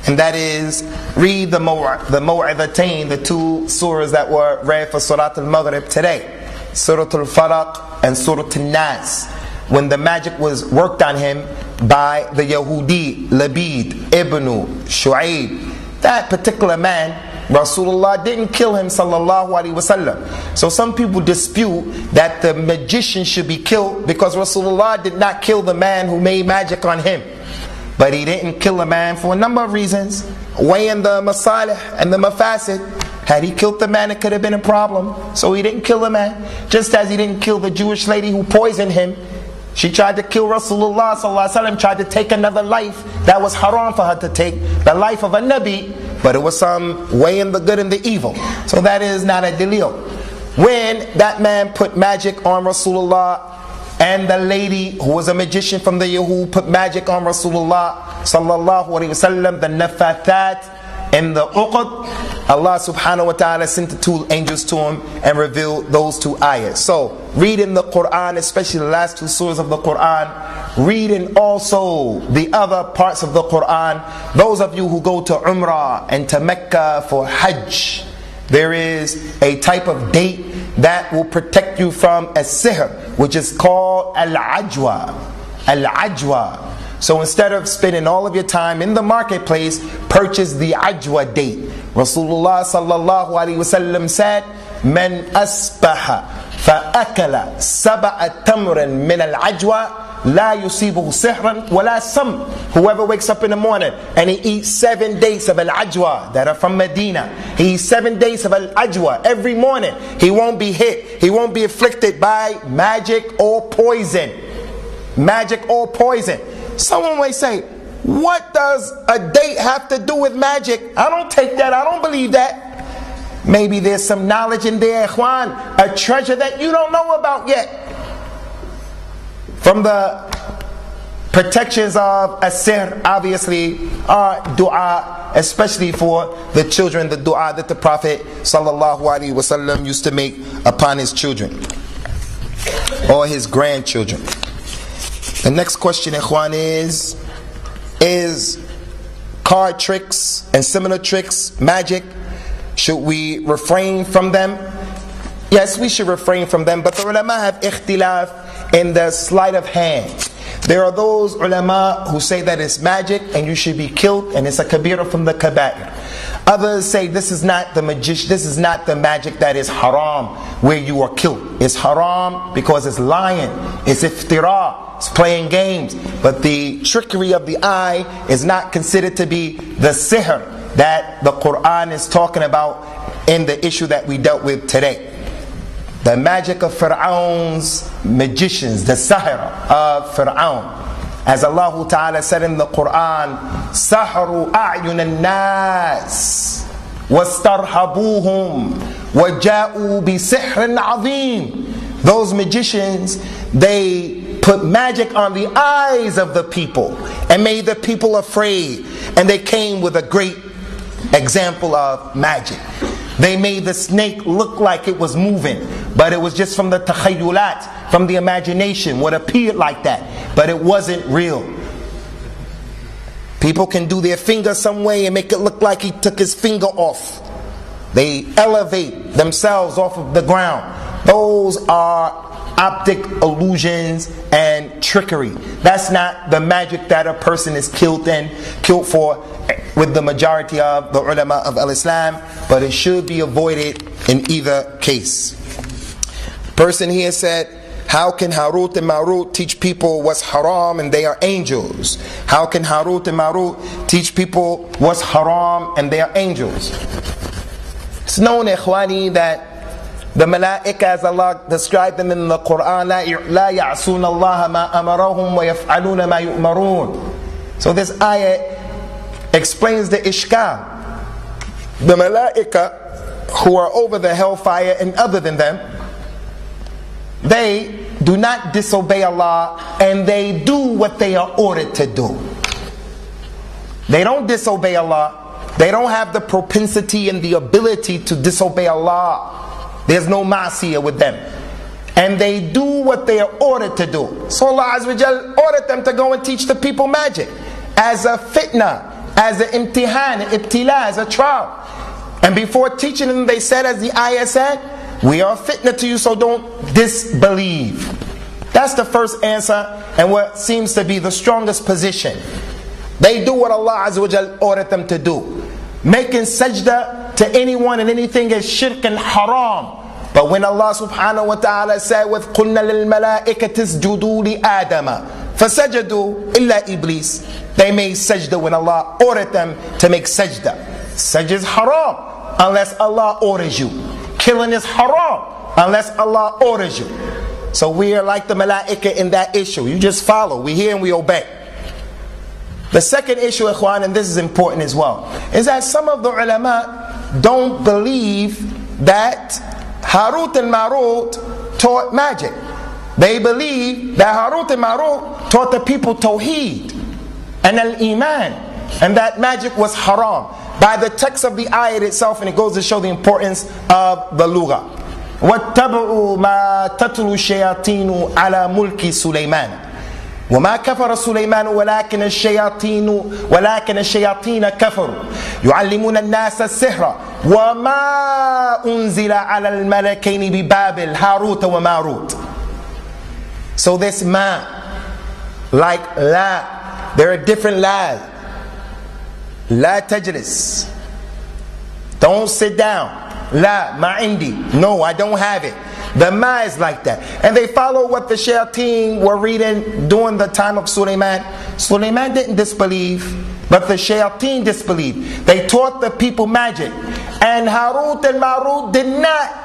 and that is read the mu'adhatain, the two surahs that were read for Salat al-Maghrib today, Surah al-Falaq and Surah al-Nas. When the magic was worked on him by the Yahudi Labid ibn Shu'aib, that particular man, Rasulullah didn't kill him, sallallahu alaihi wasallam. So some people dispute that the magician should be killed because Rasulullah did not kill the man who made magic on him. But he didn't kill the man for a number of reasons, weighing the masalih and the mafasid. Had he killed the man, it could have been a problem. So he didn't kill the man. Just as he didn't kill the Jewish lady who poisoned him. She tried to kill Rasulullah sallallahu alaihi wasallam, tried to take another life that was haram for her to take, the life of a Nabi, but it was some weighing the good and the evil. So that is not a dalil. When that man put magic on Rasulullah, and the lady who was a magician from the Yahud put magic on Rasulullah sallallahu alaihi wasallam, the nafathat and the uqad, Allah subhanahu wa ta'ala sent the two angels to him and revealed those two ayahs. So, reading the Quran, especially the last two surahs of the Quran, reading also the other parts of the Quran. Those of you who go to Umrah and to Mecca for Hajj, there is a type of date that will protect you from a sihr, which is called al-ajwa. Al-ajwa. So instead of spending all of your time in the marketplace, purchase the ajwa date. Rasulullah sallallahu alaihi wasallam said, "Man asbaha fa akala sab'a tamran min al-ajwa لا يصيبه سحرا ولا سم. Whoever wakes up in the morning and he eats 7 days of al-ajwa that are from Medina, he eats 7 days of al-ajwa every morning, he won't be hit, he won't be afflicted by magic or poison. Magic or poison. Someone may say, what does a date have to do with magic? I don't take that, I don't believe that. Maybe there's some knowledge in there, ikhwan, a treasure that you don't know about yet. From the protections of as-sihr, obviously, are dua, especially for the children, the dua that the Prophet ﷺ used to make upon his children or his grandchildren. The next question, ikhwan, is card tricks and similar tricks magic? Should we refrain from them? Yes, we should refrain from them, but the ulama have ikhtilaf in the sleight of hand. There are those ulama who say that it's magic and you should be killed and it's a kabira from the kaba'ir. Others say this is not the magician, this is not the magic that is haram where you are killed. It's haram because it's lying, it's iftira, it's playing games. But the trickery of the eye is not considered to be the sihr that the Quran is talking about in the issue that we dealt with today. The magic of Fir'aun's magicians, the sahira of Fir'aun. As Allah Ta'ala said in the Quran, Saharu a'yun al-nas wastarhabuhum waja'u bi sihrin azim. Those magicians, they put magic on the eyes of the people and made the people afraid. And they came with a great example of magic. They made the snake look like it was moving, but it was just from the takhayyulat, from the imagination, what appeared like that, but it wasn't real. People can do their finger some way and make it look like he took his finger off. They elevate themselves off of the ground. Those are optic illusions and trickery. That's not the magic that a person is killed for with the majority of the ulama of al-Islam, but it should be avoided in either case. Person here said, how can Harut and Marut teach people what's haram and they are angels? How can Harut and Marut teach people what's haram and they are angels? It's known, ikhwani, that the malaika, as Allah described them in the Quran, لا يعصون الله ما أمرهم ويفعلون ما يؤمرون. So this ayah explains the ishkal. The malaika who are over the hellfire and other than them, they do not disobey Allah and they do what they are ordered to do. They don't disobey Allah. They don't have the propensity and the ability to disobey Allah. There's no ma'asiyah with them. And they do what they are ordered to do. So Allah Azza wa Jal ordered them to go and teach the people magic as a fitna, as an imtihan, an ibtila, as a trial. And before teaching them, they said, as the ayah said, we are fitna to you, so don't disbelieve. That's the first answer and what seems to be the strongest position. They do what Allah Azza wa Jal ordered them to do. Making sajda to anyone and anything is shirk and haram. But when Allah subhanahu wa ta'ala said, with قُلْنَا لِلْمَلَائِكَةِ اسْجُدُوا لِآدَمَ فَسَجَدُوا إِلَّا إِبْلِيسِ. They made sajda when Allah ordered them to make sajda. Sajda is haram unless Allah orders you. Killing is haram unless Allah orders you. So we are like the malaika in that issue. You just follow. We hear and we obey. The second issue, ikhwan, and this is important as well, is that some of the ulama don't believe that Harut and Marut taught magic. They believe that Harut and Marut taught the people Tawheed and Al-Iman, and that magic was haram by the text of the ayat itself, and it goes to show the importance of the lugha. وَاتَّبَعُوا مَا تَتْلُو الشَّيَاطِينُ عَلَى مُلْكِ سُلَيْمَانَ وما كفر سليمان ولكن الشياطين كفروا يعلمون الناس السحر وما أنزل على الملكين ببابل هاروت وماروت. So this ma, like la, there are different la's. La tajlis, don't sit down. La ma indi, no, I don't have it. The ma is like that. And they follow what the shayateen were reading during the time of Sulaiman. Sulaiman didn't disbelieve, but the shayateen disbelieved. They taught the people magic. And Harut and Marut did not.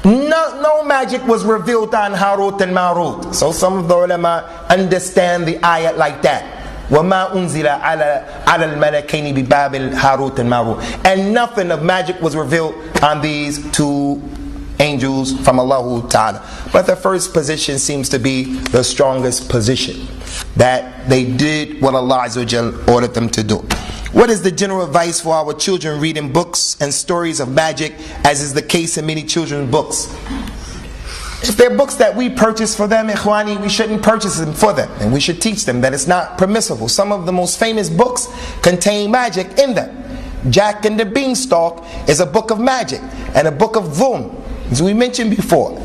No magic was revealed on Harut and Marut. So some of the ulama understand the ayat like that. وَمَا أُنزِلَ عَلَى الْمَلَكَيْنِ بِبَابِلْ هَارُوتَ and Marut. And nothing of magic was revealed on these two angels from Allah Ta'ala. But the first position seems to be the strongest position, that they did what Allah Azza wa Jal ordered them to do. What is the general advice for our children reading books and stories of magic, as is the case in many children's books? If they're books that we purchase for them, ikhwani, we shouldn't purchase them for them. And we should teach them that it's not permissible. Some of the most famous books contain magic in them. Jack and the Beanstalk is a book of magic and a book of dhulm, as we mentioned before.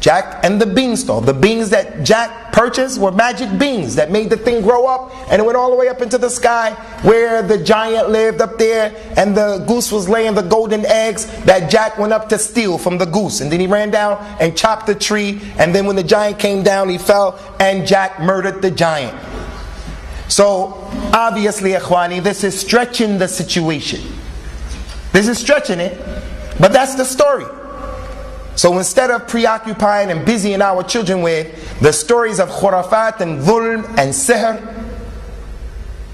Jack and the Beanstalk. The beans that Jack purchased were magic beans that made the thing grow up, and it went all the way up into the sky where the giant lived up there, and the goose was laying the golden eggs that Jack went up to steal from the goose. And then he ran down and chopped the tree, and then when the giant came down, he fell, and Jack murdered the giant. So obviously, ikhwani, this is stretching the situation. This is stretching it, but that's the story. So instead of preoccupying and busying our children with the stories of khurafat and dhulm and sihr,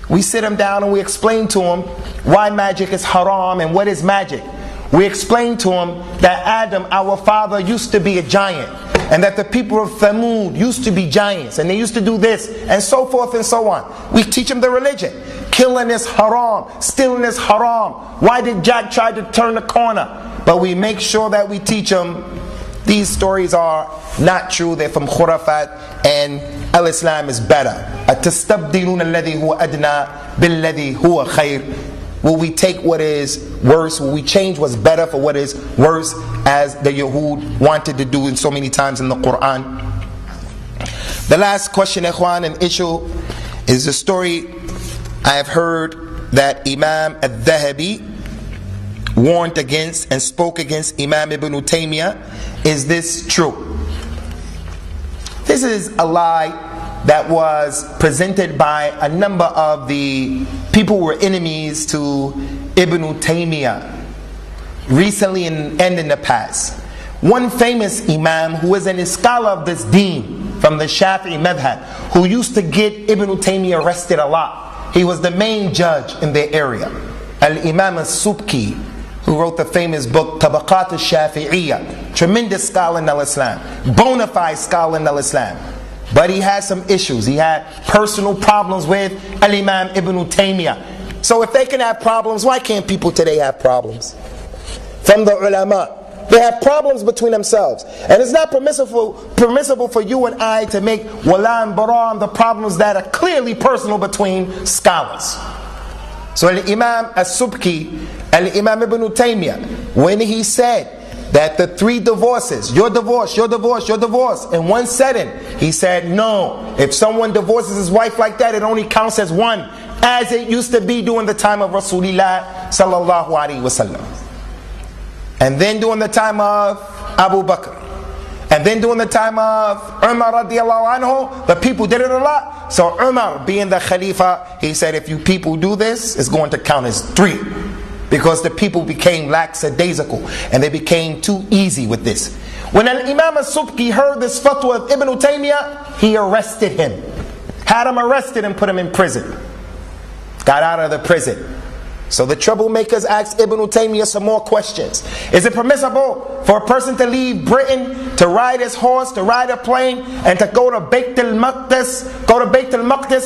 we sit them down and we explain to them why magic is haram and what is magic. We explain to them that Adam, our father, used to be a giant, and that the people of Thamud used to be giants, and they used to do this, and so forth and so on. We teach them the religion. Killing is haram, stealing is haram. Why did Jack try to turn the corner? But we make sure that we teach them these stories are not true, they're from khurafat, and al-Islam is better. أَتَسْتَبْدِلُونَ الَّذِي هُوَ أَدْنَى بِالَّذِي هُوَ خَيْرٌ. Will we take what is worse? Will we change what's better for what is worse, as the Yahud wanted to do in so many times in the Quran? The last question, ikhwan, and issue is the story I have heard that Imam al-Dhahabi warned against and spoke against Imam Ibn Taymiyyah. Is this true? This is a lie that was presented by a number of the people who were enemies to Ibn Taymiyyah recently and in the past. One famous Imam who was a scholar of this deen from the Shafi'i madhab, who used to get Ibn Taymiyyah arrested a lot. He was the main judge in their area. Al-Imam al-Subki, who wrote the famous book Tabaqat al-Shafi'iyya, tremendous scholar in al-Islam, bona fide scholar in al-Islam. But he had some issues. He had personal problems with Al-Imam Ibn Taymiyyah. So if they can have problems, why can't people today have problems? From the ulama, they have problems between themselves. And it's not permissible for you and I to make wala and bara on the problems that are clearly personal between scholars. So Al-Imam al-Subki, Al-Imam Ibn Taymiyyah, when he said that the 3 divorces, your divorce, your divorce, your divorce, in one setting, he said, no, if someone divorces his wife like that, it only counts as one, as it used to be during the time of Rasulullah sallallahu alaihi wasallam. And then during the time of Abu Bakr, and then during the time of Umar radiallahu anhu, the people did it a lot. So Umar, being the Khalifa, he said, if you people do this, it's going to count as 3. Because the people became lackadaisical, and they became too easy with this. When Imam al-Subki heard this fatwa of Ibn Taymiyyah, he arrested him. Had him arrested and put him in prison. Got out of the prison. So the troublemakers asked Ibn Taymiyyah some more questions. Is it permissible for a person to leave Britain, to ride his horse, to ride a plane, and to go to Bayt al-Maqdis,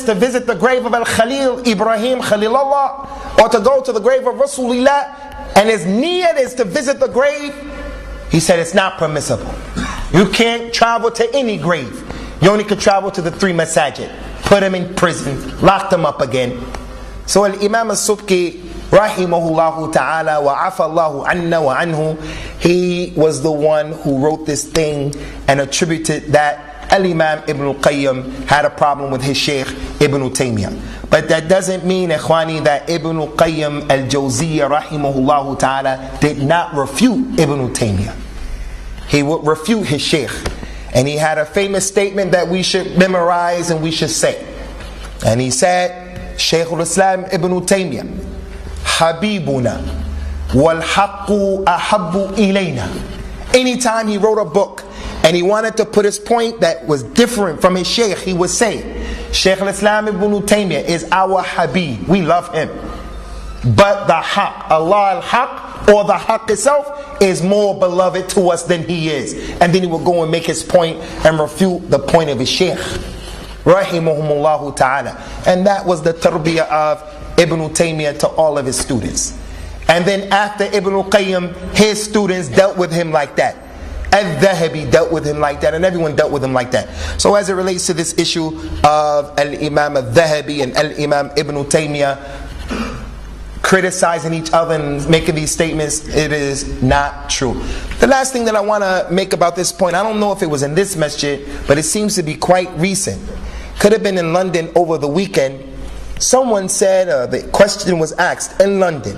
to visit the grave of Al-Khalil, Ibrahim Khalilullah, or to go to the grave of Rasulullah, and his niyat is to visit the grave? He said it's not permissible. You can't travel to any grave. You only could travel to the 3 masajid. Put him in prison, locked him up again. So Imam al-Subki, rahimahullahu ta'ala wa afallahu anna wa anhu, he was the one who wrote this thing and attributed that Al-Imam Ibn al-Qayyim had a problem with his Shaykh Ibn Taymiyyah. But that doesn't mean, ikhwani, that Ibn al-Qayyim al-Jawziyya rahimahullahu ta'ala did not refute Ibn Taymiyyah. he would refute his sheikh. And he had a famous statement that we should memorize and we should say. And he said, Shaykh al-Islam ibn Taymiyyah, Habibuna wal haqqu ahabbu ilayna. Anytime he wrote a book and he wanted to put his point that was different from his sheikh, he would say, Shaykh al-Islam ibn Taymiyyah is our Habib. We love him. But the haqq, Allah al-haqq, or the haqq itself, is more beloved to us than he is. And then he will go and make his point and refute the point of his sheikh. Rahimahumullahu ta'ala. And that was the tarbiyah of Ibn Taymiyyah to all of his students. And then after Ibn Qayyim, his students dealt with him like that. Al-Dhahabi dealt with him like that, and everyone dealt with him like that. So as it relates to this issue of Al-Imam Al-Dhahabi and Al-Imam Ibn Taymiyyah criticizing each other and making these statements, it is not true. The last thing that I want to make about this point, I don't know if it was in this masjid, but it seems to be quite recent. Could have been in London over the weekend. Someone said, the question was asked in London,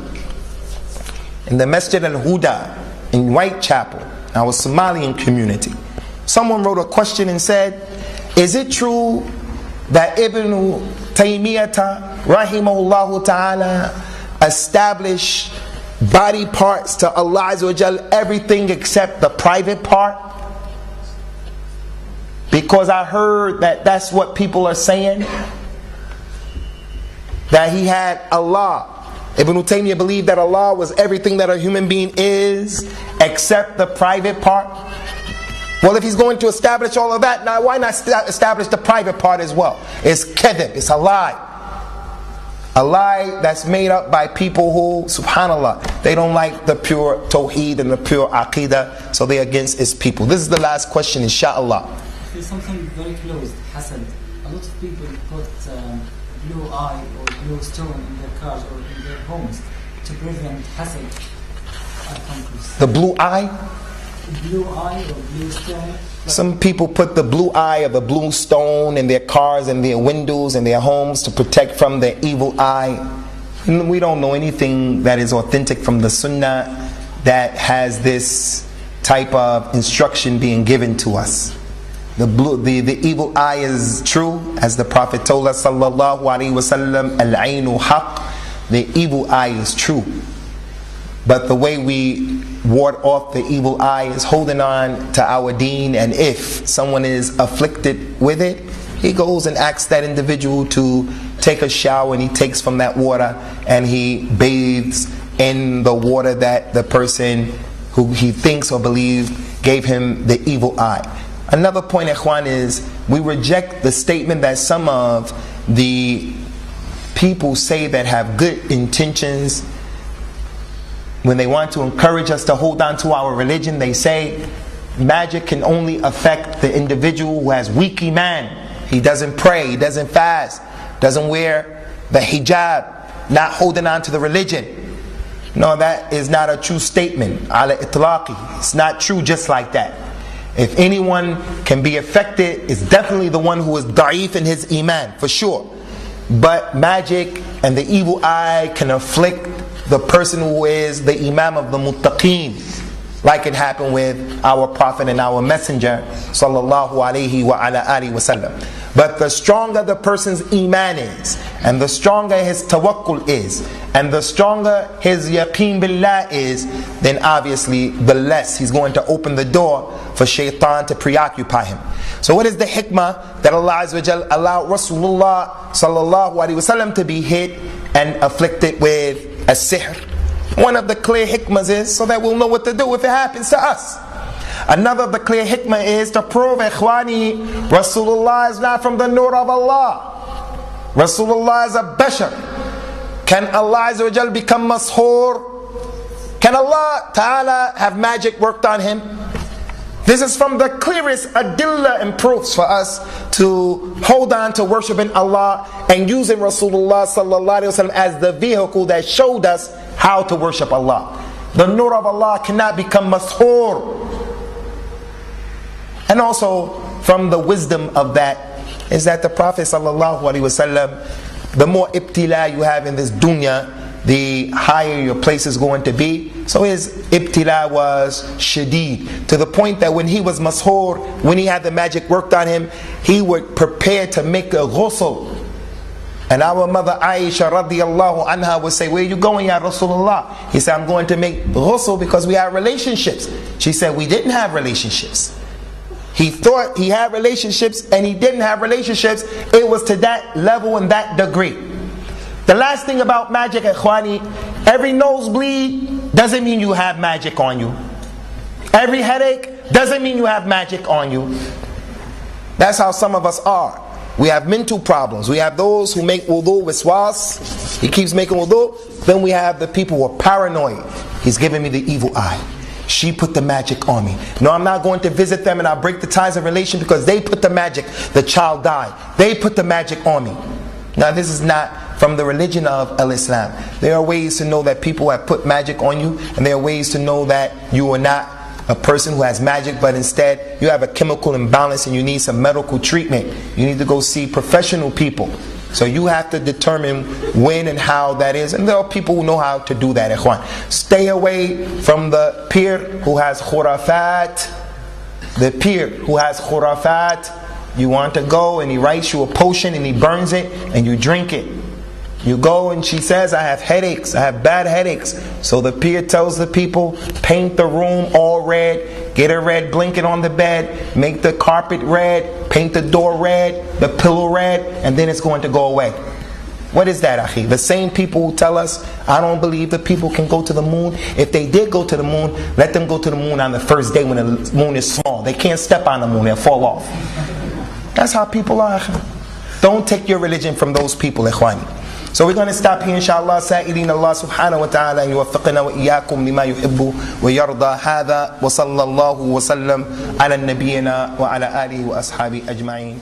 in the Masjid Al-Huda in Whitechapel, our Somalian community. Someone wrote a question and said, is it true that Ibn Taymiyyah rahimahullah ta'ala establish body parts to Allah Azza wa Jal, everything except the private part? Because I heard that that's what people are saying, that he had Allah. Ibn Taymiyyah believed that Allah was everything that a human being is except the private part. Well, if he's going to establish all of that, now why not establish the private part as well? It's kadhib, it's a lie. A lie that's made up by people who, subhanallah, they don't like the pure tawheed and the pure aqidah, so they're against its people. This is the last question, inshallah. There's something very close, hasad. A lot of people put blue eye or blue stone in their cars or in their homes to prevent hasad. The blue eye? Blue eye or blue stone. Some people put the blue eye or the blue stone in their cars and their windows and their homes to protect from the evil eye. And we don't know anything that is authentic from the Sunnah that has this type of instruction being given to us. The evil eye is true, as the Prophet told us, sallallahu alaihi wasallam, al-ainu haqq. The evil eye is true. But the way we ward off the evil eye is holding on to our deen, and if someone is afflicted with it, he goes and asks that individual to take a shower, and he takes from that water and he bathes in the water that the person who he thinks or believes gave him the evil eye. Another point, ikhwan, is we reject the statement that some of the people say that have good intentions. When they want to encourage us to hold on to our religion, they say magic can only affect the individual who has weak iman. He doesn't pray, he doesn't fast, doesn't wear the hijab, not holding on to the religion. No, that is not a true statement. Ala itlaqi. It's not true just like that. If anyone can be affected, it's definitely the one who is da'if in his iman, for sure. But magic and the evil eye can afflict the person who is the imam of the muttaqeen, like it happened with our Prophet and our Messenger sallallahu alaihi wa ala alihi wasallam. But the stronger the person's iman is, and the stronger his tawakkul is, and the stronger his yaqeen billah is, then obviously the less he's going to open the door for shaitan to preoccupy him. So what is the hikmah that Allah Azza wa Jal allowed Rasulullah sallallahu alaihi wasallam to be hit and afflicted with as-sihr? One of the clear hikmahs is so that we'll know what to do if it happens to us. Another of the clear hikmah is to prove, ikhwani, Rasulullah is not from the nur of Allah. Rasulullah is a bashar. Can Allah Azza wa Jal become mashur? Can Allah Ta'ala have magic worked on him? This is from the clearest adillah and proofs for us to hold on to worshiping Allah and using Rasulullah sallallahu alaihi wasallam as the vehicle that showed us how to worship Allah. The nur of Allah cannot become mashur. And also from the wisdom of that is that the Prophet sallallahu alaihi wasallam, the more ibtila you have in this dunya, the higher your place is going to be, So his ibtila was shadeed, to the point that when he was mashur, when he had the magic worked on him, he would prepare to make a ghusl. And our mother Aisha radiallahu anha would say, where are you going, ya Rasulullah? He said, I'm going to make ghusl because we have relationships. She said, we didn't have relationships. He thought he had relationships and he didn't have relationships. It was to that level and that degree. The last thing about magic, ikhwani, every nosebleed doesn't mean you have magic on you. Every headache doesn't mean you have magic on you. That's how some of us are. We have mental problems. We have those who make wudu with s.w.s. He keeps making wudu. Then we have the people who are paranoid. He's giving me the evil eye. She put the magic on me. No, I'm not going to visit them and I'll break the ties of relation because they put the magic. The child died. They put the magic on me. Now this is not from the religion of Islam. There are ways to know that people have put magic on you, and there are ways to know that you are not a person who has magic, but instead you have a chemical imbalance and you need some medical treatment. You need to go see professional people. So you have to determine when and how that is. And there are people who know how to do that, ikhwan. Stay away from the peer who has khurafat. The peer who has khurafat. You want to go and he writes you a potion and he burns it and you drink it. You go and she says, I have headaches, I have bad headaches. So the peer tells the people, paint the room all red, get a red blanket on the bed, make the carpet red, paint the door red, the pillow red, and then it's going to go away. What is that, akhi? The same people who tell us, I don't believe that people can go to the moon. If they did go to the moon, let them go to the moon on the first day when the moon is small. They can't step on the moon, they'll fall off. That's how people are, akhi. Don't take your religion from those people, ikhwani. So we're going to stop here, inshallah. سائلين الله سبحانه وتعالى أن يوفقنا وإياكم لما يحب ويرضى. هذا وصلى الله وسلم على نبينا وعلى آله وأصحابه أجمعين.